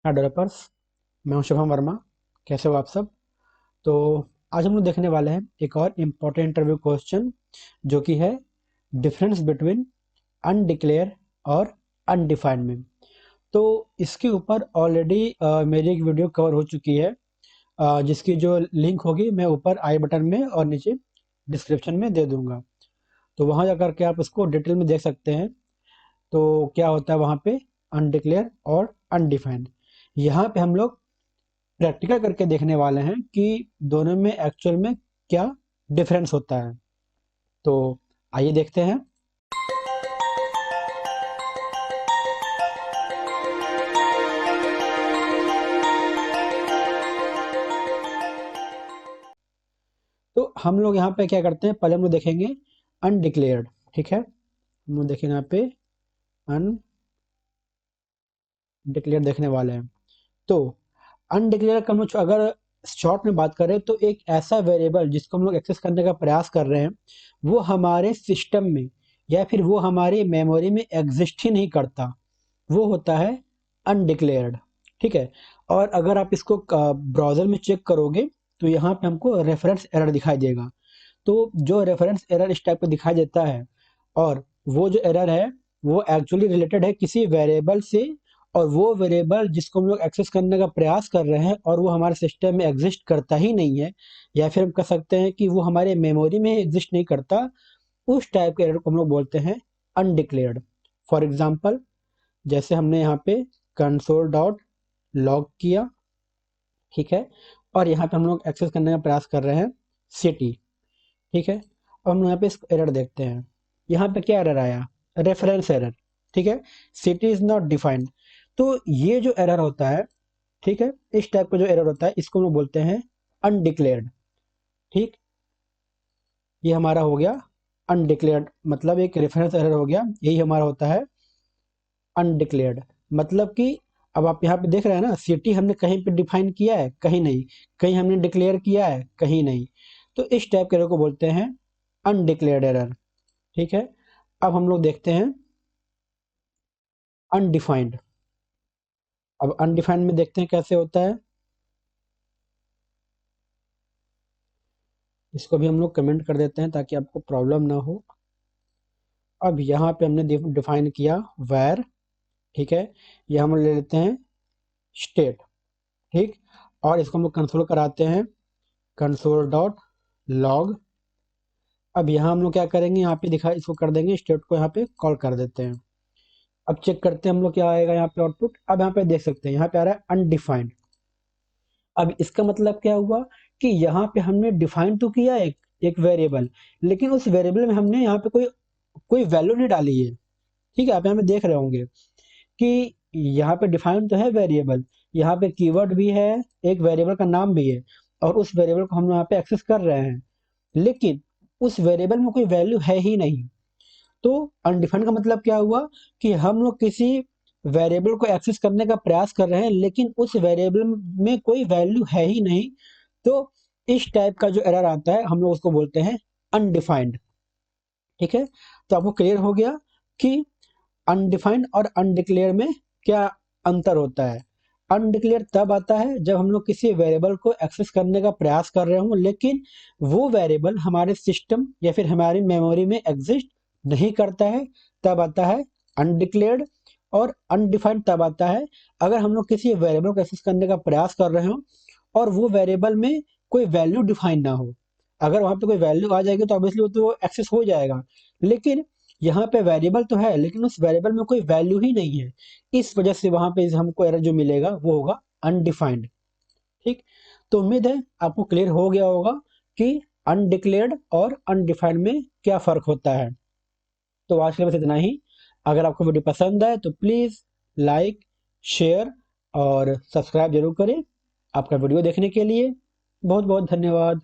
नमस्कार डेवलपर्स। मैं हूं शुभम वर्मा। कैसे हो आप सब? तो आज हम लोग देखने वाले हैं एक और इम्पोर्टेंट इंटरव्यू क्वेश्चन, जो कि है डिफरेंस बिटवीन अनडिक्लेयर और अनडिफाइंड में। तो इसके ऊपर ऑलरेडी मेरी एक वीडियो कवर हो चुकी है, जिसकी जो लिंक होगी मैं ऊपर आई बटन में और नीचे डिस्क्रिप्शन में दे दूंगा। तो वहां जाकर के आप उसको डिटेल में देख सकते हैं। तो क्या होता है वहां पे अनडिक्लेयर और अनडिफाइंड। यहाँ पे हम लोग प्रैक्टिकल करके देखने वाले हैं कि दोनों में एक्चुअल में क्या डिफरेंस होता है। तो आइए देखते हैं। तो हम लोग यहाँ पे क्या करते हैं, पहले हम लोग देखेंगे अनडिक्लेयर्ड। ठीक है, हम लोग देखेंगे यहाँ पे अनडिक्लेयर्ड देखने वाले हैं। तो अनडिक्लेयर का हम लोग अगर शॉर्ट में बात करें तो एक ऐसा वेरिएबल जिसको हम लोग एक्सेस करने का प्रयास कर रहे हैं, वो हमारे सिस्टम में या फिर वो हमारी मेमोरी में एग्जिस्ट ही नहीं करता, वो होता है अनडिक्लेयर्ड। ठीक है। और अगर आप इसको ब्राउज़र में चेक करोगे तो यहाँ पे हमको रेफरेंस एरर दिखाई देगा। तो जो रेफरेंस एरर इस टाइप का दिखाई देता है, और वो जो एरर है वो एक्चुअली रिलेटेड है किसी वेरिएबल से, और वो वेरिएबल जिसको हम लोग एक्सेस करने का प्रयास कर रहे हैं और वो हमारे सिस्टम में एग्जिस्ट करता ही नहीं है, या फिर हम कह सकते हैं कि वो हमारे मेमोरी में एग्जिस्ट नहीं करता, उस टाइप के एरर को हम लोग बोलते हैं अनडिक्लेयर्ड। फॉर एग्जाम्पल, जैसे हमने यहाँ पे कंसोल डॉट लॉग किया, ठीक है, और यहाँ पे हम लोग एक्सेस करने का प्रयास कर रहे हैं सिटी। ठीक है, अब हम यहाँ पे इस एरर देखते हैं। यहाँ पे क्या एरर आया? Reference error. ठीक है, सिटी इज नॉट डिफाइंड। तो ये जो एरर होता है, ठीक है, इस टाइप का जो एरर होता है इसको हम लोग बोलते हैं अनडिक्लेयर्ड। ठीक, ये हमारा हो गया अनडिक्लेयर्ड, मतलब एक रेफरेंस एरर हो गया, यही हमारा होता है अनडिक्लेयर्ड। मतलब कि अब आप यहाँ पे देख रहे हैं ना, सिटी हमने कहीं पे डिफाइन किया है? कहीं नहीं। कहीं हमने डिक्लेयर किया है? कहीं नहीं। तो इस टाइप के एरर को बोलते हैं अनडिक्लेयर्ड एरर। ठीक है, अब हम लोग देखते हैं अनडिफाइंड। अब अनडिफाइंड में देखते हैं कैसे होता है। इसको भी हम लोग कमेंट कर देते हैं ताकि आपको प्रॉब्लम ना हो। अब यहाँ पे हमने डिफाइन किया वैर। ठीक है, ये हम ले लेते हैं स्टेट। ठीक, और इसको हम लोग कंसोल कराते हैं कंसोल डॉट लॉग। अब यहाँ हम लोग क्या करेंगे, यहाँ पे दिखा इसको कर देंगे स्टेट को, यहाँ पे कॉल कर देते हैं। अब चेक करते हैं हम लोग क्या आएगा यहाँ पे आउटपुट। अब यहाँ पे देख सकते हैं यहाँ पे आ रहा है अनडिफाइंड। अब इसका मतलब क्या हुआ कि यहाँ पे हमने डिफाइन तो किया एक वेरिएबल, लेकिन उस वेरिएबल में हमने यहाँ पे कोई कोई वैल्यू नहीं डाली है। ठीक है, आप यहाँ पे देख रहे होंगे कि यहाँ पे डिफाइन तो है वेरिएबल, यहाँ पे कीवर्ड भी है, एक वेरिएबल का नाम भी है, और उस वेरिएबल को हम यहाँ पे एक्सेस कर रहे हैं, लेकिन उस वेरिएबल में कोई वैल्यू है ही नहीं। तो अनडिफाइंड का मतलब क्या हुआ कि हम लोग किसी वेरिएबल को एक्सेस करने का प्रयास कर रहे हैं, लेकिन उस वेरिएबल में कोई वैल्यू है ही नहीं। तो इस टाइप का जो एरर आता है हम लोग उसको बोलते हैं अनडिफाइंड। ठीक है, तो आपको क्लियर हो गया कि अनडिफाइंड और अनडिक्लेयर में क्या अंतर होता है। अनडिक्लेयर तब आता है जब हम लोग किसी वेरिएबल को एक्सेस करने का प्रयास कर रहे हों, लेकिन वो वेरिएबल हमारे सिस्टम या फिर हमारी मेमोरी में एग्जिस्ट नहीं करता है, तब आता है अनडिक्लेयर्ड। और अनडिफाइंड तब आता है अगर हम लोग किसी वेरिएबल को एक्सेस करने का प्रयास कर रहे हो और वो वेरिएबल में कोई वैल्यू डिफाइन ना हो। अगर वहां पे कोई वैल्यू आ जाएगी तो ऑब्वियसली वो तो एक्सेस हो जाएगा, लेकिन यहाँ पे वेरिएबल तो है लेकिन उस वेरिएबल में कोई वैल्यू ही नहीं है। इस वजह से वहां पे हमको एरर जो मिलेगा वो होगा अनडिफाइंड। ठीक, तो उम्मीद है आपको क्लियर हो गया होगा कि अनडिक्लेयर्ड और अनडिफाइंड में क्या फर्क होता है। तो आज के लिए बस इतना ही। अगर आपको वीडियो पसंद आए तो प्लीज लाइक, शेयर और सब्सक्राइब जरूर करें। आपका वीडियो देखने के लिए बहुत बहुत धन्यवाद।